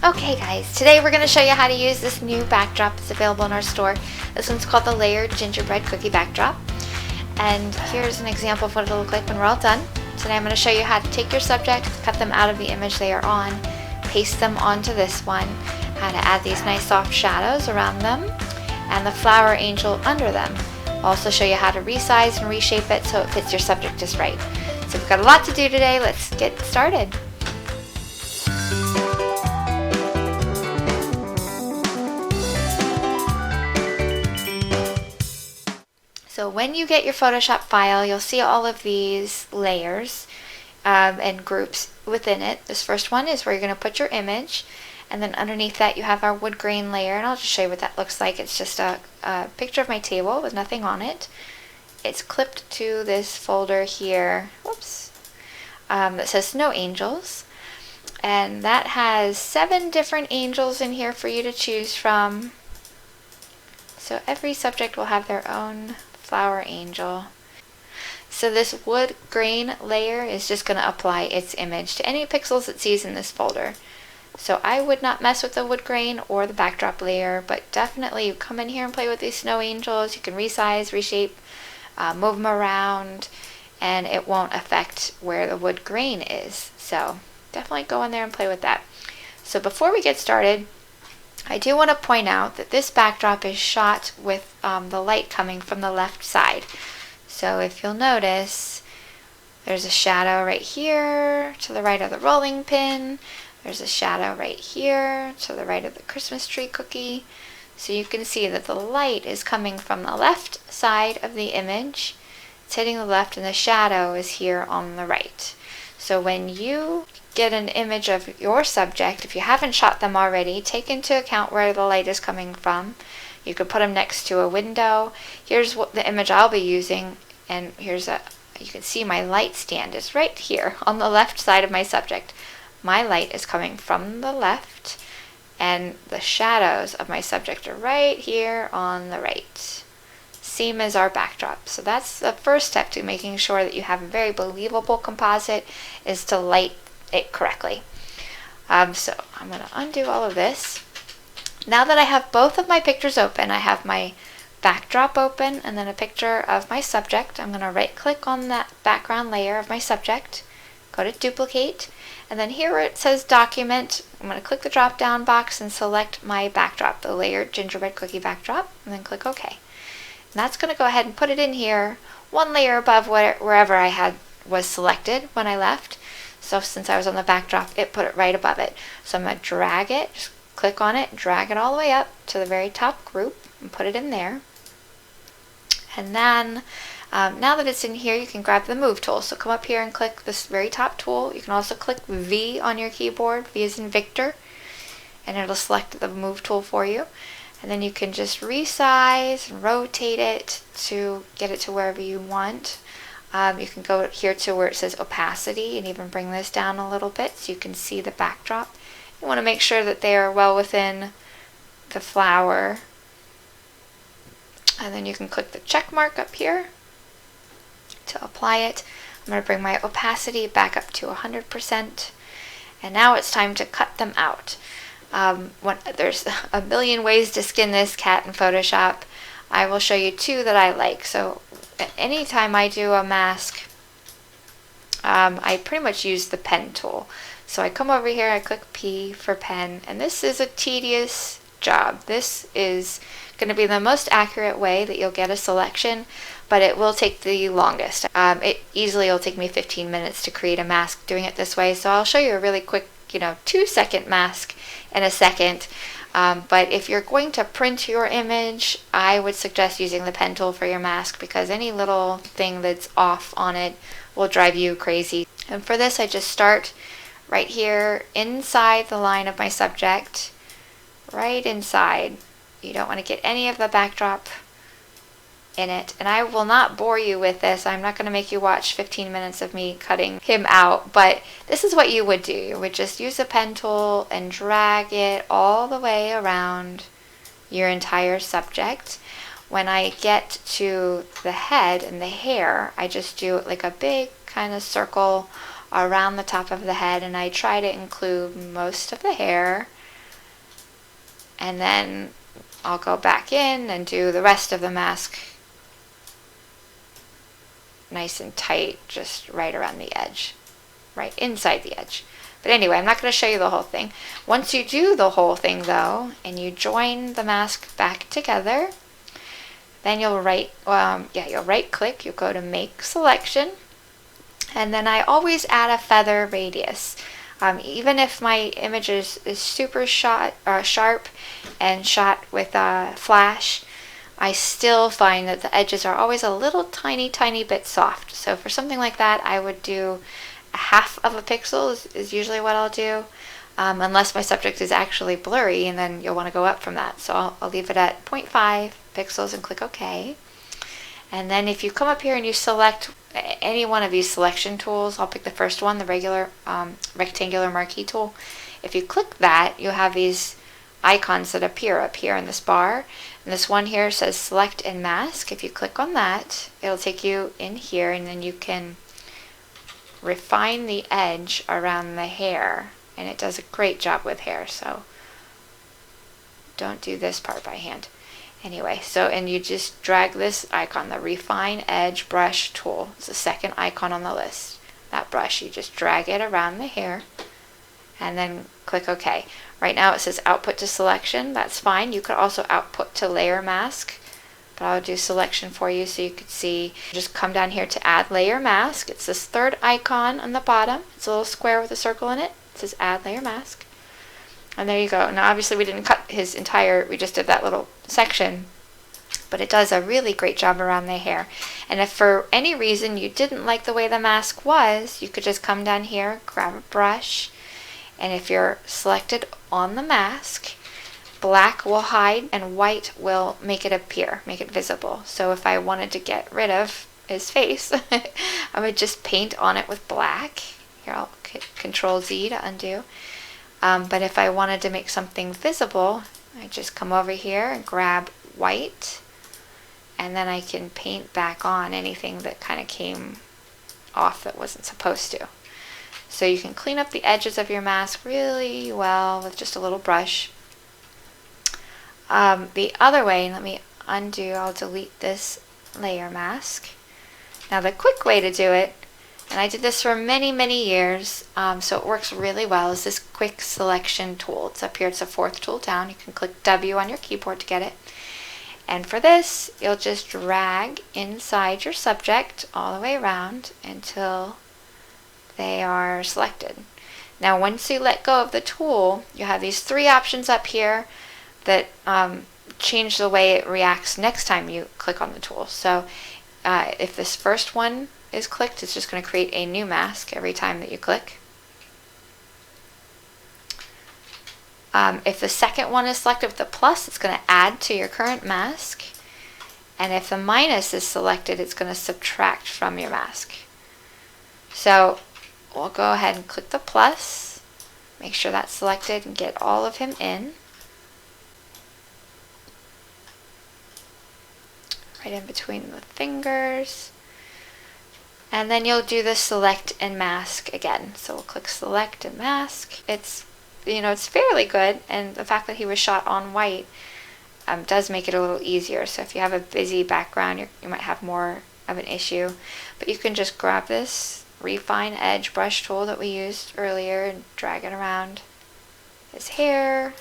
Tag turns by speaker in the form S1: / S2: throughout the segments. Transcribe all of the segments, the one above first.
S1: Okay guys, today we're going to show you how to use this new backdrop that's available in our store. This one's called the Layered Gingerbread Cookie Backdrop. And here's an example of what it'll look like when we're all done. Today I'm going to show you how to take your subject, cut them out of the image they are on, paste them onto this one, how to add these nice soft shadows around them, and the flower angel under them. I'll also show you how to resize and reshape it so it fits your subject just right. So we've got a lot to do today. Let's get started. So when you get your Photoshop file, you'll see all of these layers and groups within it. This first one is where you're going to put your image, and then underneath that you have our wood grain layer, and I'll just show you what that looks like. It's just a picture of my table with nothing on it. It's clipped to this folder here, whoops, that says Snow Angels, and that has 7 different angels in here for you to choose from. So every subject will have their own flower angel. So this wood grain layer is just going to apply its image to any pixels it sees in this folder. So I would not mess with the wood grain or the backdrop layer, but definitely you come in here and play with these snow angels. You can resize, reshape, move them around, and it won't affect where the wood grain is. So definitely go in there and play with that. So before we get started, I do want to point out that this backdrop is shot with the light coming from the left side. So if you'll notice, there's a shadow right here to the right of the rolling pin. There's a shadow right here to the right of the Christmas tree cookie. So you can see that the light is coming from the left side of the image. It's hitting the left, and the shadow is here on the right. So when you get an image of your subject, if you haven't shot them already, take into account where the light is coming from. You could put them next to a window. Here's what the image I'll be using, and you can see my light stand is right here on the left side of my subject. My light is coming from the left, and the shadows of my subject are right here on the right. Same as our backdrop. So that's the first step to making sure that you have a very believable composite, is to light it correctly. So I'm going to undo all of this. Now that I have both of my pictures open, I have my backdrop open and then a picture of my subject. I'm going to right click on that background layer of my subject, go to duplicate, and then here where it says document, I'm going to click the drop down box and select my backdrop, the layered gingerbread cookie backdrop, and then click OK. And that's going to go ahead and put it in here one layer above wherever I was selected when I left. So since I was on the backdrop, it put it right above it. So I'm going to drag it, just click on it, drag it all the way up to the very top group and put it in there. And then now that it's in here, you can grab the move tool. So come up here and click this very top tool. You can also click V on your keyboard, V as in Victor, and it'll select the move tool for you. And then you can just resize and rotate it to get it to wherever you want. You can go here to where it says opacity and even bring this down a little bit so you can see the backdrop. You want to make sure that they are well within the flower. And then you can click the check mark up here to apply it. I'm going to bring my opacity back up to 100%. And now it's time to cut them out. There's a million ways to skin this cat in Photoshop. I will show you 2 that I like. So anytime I do a mask, I pretty much use the pen tool. So I come over here, I click P for pen, and this is a tedious job. This is going to be the most accurate way that you'll get a selection, but it will take the longest. It easily will take me 15 minutes to create a mask doing it this way. So I'll show you a really quick 2-second mask in a second. But if you're going to print your image, I would suggest using the pen tool for your mask, because any little thing that's off on it will drive you crazy. And for this, I just start right here inside the line of my subject, right inside. You don't want to get any of the backdrop in it. And I will not bore you with this. I'm not going to make you watch 15 minutes of me cutting him out, but this is what you would do. You would just use a pen tool and drag it all the way around your entire subject. When I get to the head and the hair, I just do like a big kind of circle around the top of the head, and I try to include most of the hair And then I'll go back in and do the rest of the mask nice and tight, just right around the edge, right inside the edge. But anyway, I'm not going to show you the whole thing. Once you do the whole thing though, and you join the mask back together, then you'll right click, you'll go to make selection, and then I always add a feather radius. Even if my image is super sharp and shot with a flash, I still find that the edges are always a little tiny bit soft. So for something like that, I would do a half of a pixel is usually what I'll do, unless my subject is actually blurry, and then you'll want to go up from that. So I'll leave it at 0.5 pixels and click OK. And then if you come up here and you select any one of these selection tools, I'll pick the first one, the regular rectangular marquee tool. If you click that, you'll have these icons that appear up here in this bar. And this one here says select and mask. If you click on that, it'll take you in here, and then you can refine the edge around the hair. And it does a great job with hair, so don't do this part by hand. Anyway, and you just drag this icon, the refine edge brush tool. It's the second icon on the list. That brush, you just drag it around the hair and then click OK. Right now it says output to selection. That's fine. You could also output to layer mask, but I'll do selection for you so you could see. Just come down here to add layer mask. It's this third icon on the bottom. It's a little square with a circle in it. It says add layer mask. And there you go. Now obviously we didn't cut his entire, we just did that little section, but it does a really great job around the hair. And if for any reason you didn't like the way the mask was, you could just come down here, grab a brush, and if you're selected on the mask, black will hide and white will make it appear, make it visible. So if I wanted to get rid of his face, I would just paint on it with black. Here, I'll hit Control Z to undo. But if I wanted to make something visible, I just come over here and grab white, and then I can paint back on anything that kind of came off that wasn't supposed to. So you can clean up the edges of your mask really well with just a little brush. The other way, let me undo, I'll delete this layer mask. Now the quick way to do it, and I did this for many years, so it works really well, is this quick selection tool. It's up here, it's the fourth tool down. You can click W on your keyboard to get it. And for this, you'll just drag inside your subject all the way around until they are selected. Now once you let go of the tool, you have these three options up here that change the way it reacts next time you click on the tool. So if this first one is clicked, it's just going to create a new mask every time that you click. If the second one is selected with the plus, it's going to add to your current mask. And if the minus is selected, it's going to subtract from your mask. So we'll go ahead and click the plus, make sure that's selected, and get all of him in. Right in between the fingers. And then you'll do the select and mask again. So we'll click select and mask. It's fairly good, and the fact that he was shot on white does make it a little easier. So if you have a busy background, you might have more of an issue. But you can just grab this refine edge brush tool that we used earlier and drag it around his hair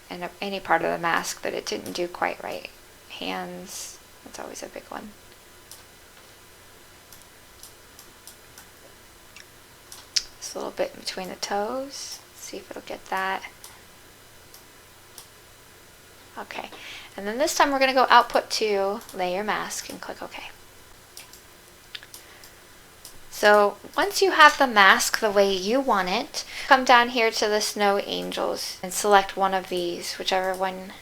S1: and any part of the mask that it didn't do quite right. Hands, that's always a big one. A little bit between the toes. Let's see if it'll get that. Okay, and then this time we're going to go output to layer mask and click OK. So once you have the mask the way you want it, come down here to the snow angels and select one of these, whichever one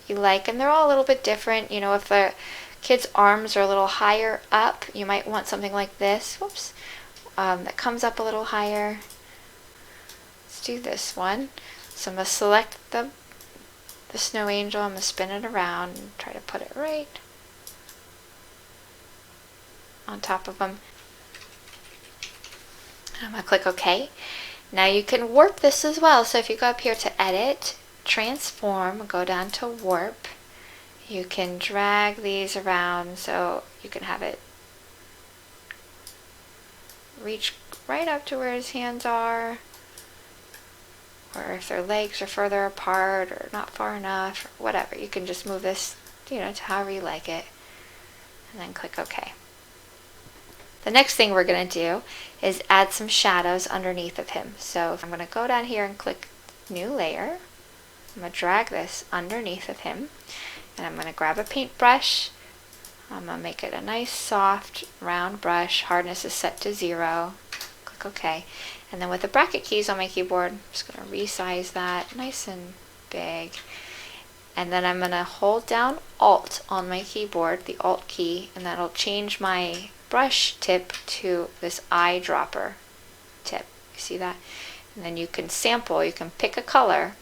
S1: you like. And they're all a little bit different. If the kid's arms are a little higher up, you might want something like this. Whoops. That comes up a little higher. Let's do this one. So I'm going to select the snow angel. I'm going to spin it around and try to put it right on top of them. I'm going to click OK. Now you can warp this as well. So if you go up here to edit transform, go down to warp. You can drag these around so you can have it reach right up to where his hands are, or if their legs are further apart or not far enough, or whatever. You can just move this, to however you like it, and then click OK. The next thing we're going to do is add some shadows underneath of him. So I'm going to go down here and click New Layer. I'm going to drag this underneath of him, and I'm going to grab a paintbrush. I'm going to make it a nice soft round brush. Hardness is set to 0. Click OK. And then with the bracket keys on my keyboard, I'm just going to resize that nice and big. And then I'm going to hold down Alt on my keyboard, the Alt key, and that'll change my brush tip to this eyedropper tip. You see that? And then you can sample, you can pick a color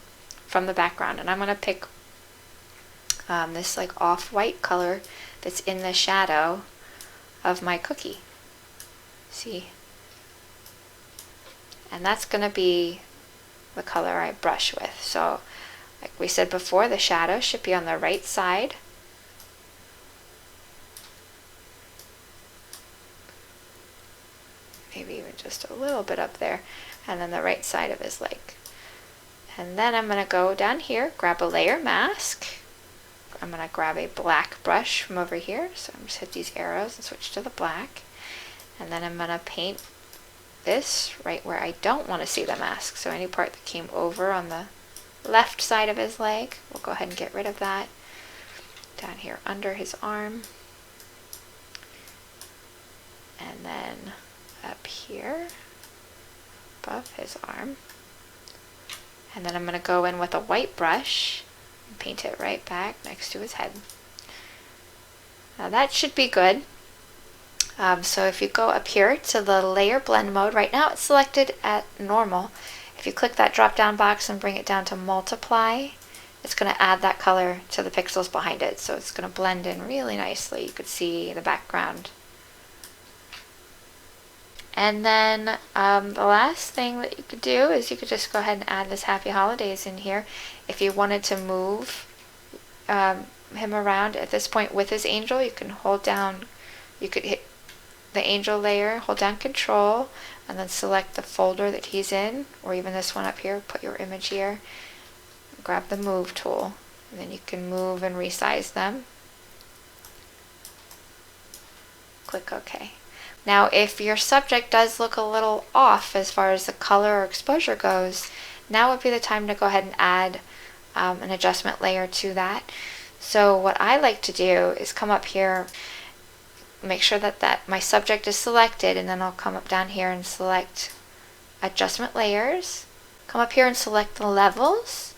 S1: from the background. And I'm going to pick this like off-white color that's in the shadow of my cookie. See? And that's going to be the color I brush with. So, like we said before, the shadow should be on the right side. Maybe even just a little bit up there. And then the right side of his leg. And then I'm going to go down here, grab a layer mask. I'm going to grab a black brush from over here. So I'm just hit these arrows and switch to the black. And then I'm going to paint this right where I don't want to see the mask. So any part that came over on the left side of his leg, we'll go ahead and get rid of that. Down here under his arm. And then up here above his arm. And then I'm going to go in with a white brush and paint it right back next to his head. Now that should be good. So if you go up here to the layer blend mode, right now it's selected at normal. If you click that drop down box and bring it down to multiply, it's going to add that color to the pixels behind it. So it's going to blend in really nicely. You could see the background. And then the last thing that you could do is you could just go ahead and add this Happy Holidays in here. If you wanted to move him around at this point with his angel, you can hold down, you could hit the angel layer, hold down Control, and then select the folder that he's in, or even this one up here, put your image here, grab the Move tool, and then you can move and resize them. Click OK. Now if your subject does look a little off as far as the color or exposure goes, now would be the time to go ahead and add an adjustment layer to that. So what I like to do is come up here, make sure that my subject is selected, and then I'll come up down here and select adjustment layers, come up here and select the levels,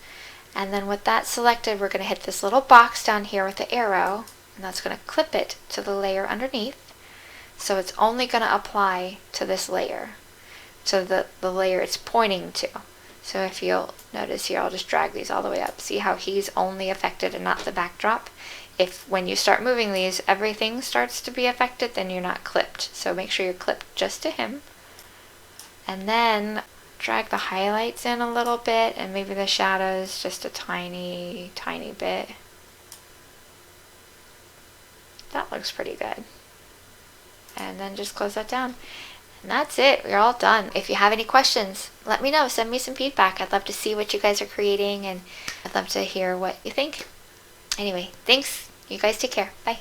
S1: and then with that selected we're going to hit this little box down here with the arrow, and that's going to clip it to the layer underneath. So it's only going to apply to this layer, to the layer it's pointing to. So if you'll notice here, I'll just drag these all the way up. See how he's only affected and not the backdrop? If when you start moving these, everything starts to be affected, then you're not clipped. So make sure you're clipped just to him. And then drag the highlights in a little bit, and maybe the shadows just a tiny, tiny bit. That looks pretty good. And then just close that down. And that's it. We're all done. If you have any questions, let me know. Send me some feedback. I'd love to see what you guys are creating, and I'd love to hear what you think. Anyway, thanks. You guys take care. Bye.